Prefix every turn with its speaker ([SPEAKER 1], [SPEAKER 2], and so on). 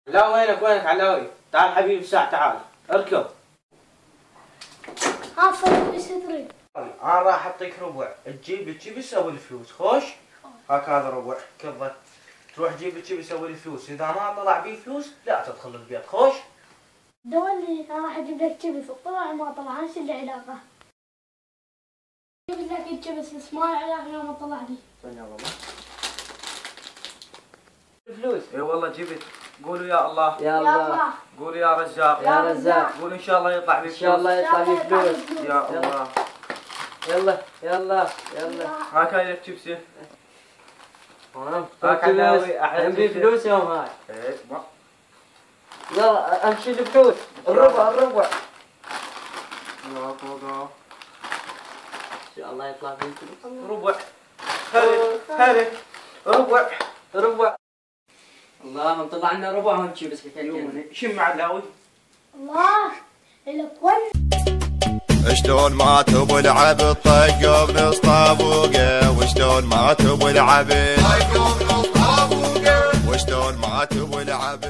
[SPEAKER 1] لا وينك علاوي؟ تعال حبيبي ساعة تعال اركب.
[SPEAKER 2] عفوا ايش تريد؟
[SPEAKER 1] انا راح اعطيك ربع، تجيب تسوي الفلوس، خوش؟ هاك هذا ربع كذا، تروح تجيب تسوي الفلوس، اذا ما طلع بيه فلوس لا تدخل البيت، خوش؟
[SPEAKER 2] دولي انا راح اجيب لك شبس، طلع ما طلع ايش العلاقة؟ جبت لك الشبس بس ما له علاقة يوم ما طلع لي.
[SPEAKER 1] يا بابا الفلوس؟ اي والله جبت. قولوا يا الله.
[SPEAKER 2] يا الله.
[SPEAKER 1] قولوا يا رزاق.
[SPEAKER 2] يا رزاق.
[SPEAKER 1] قولوا ان شاء الله يطلع بي فلوس.
[SPEAKER 3] ان شاء الله يطلع لي فلوس.
[SPEAKER 1] يا الله.
[SPEAKER 3] يلا يلا يلا.
[SPEAKER 1] هاك هاي لك شيبسي.
[SPEAKER 3] هاك علاوي احلى فلوس يوم هاي.
[SPEAKER 1] ايه ما.
[SPEAKER 3] يلا امشي الفلوس. الربع.
[SPEAKER 1] يا فوقا.
[SPEAKER 3] ان شاء الله يطلع لي فلوس.
[SPEAKER 1] ربع. هري. ربع.
[SPEAKER 3] الله طلع لنا ربع ونمشي بس كذا.
[SPEAKER 1] شم علاوي.
[SPEAKER 2] الله لك ون.
[SPEAKER 4] شلون ما تبو العب طق بنص طابوقه، وشلون ما تبو العب وشلون ما تبو العب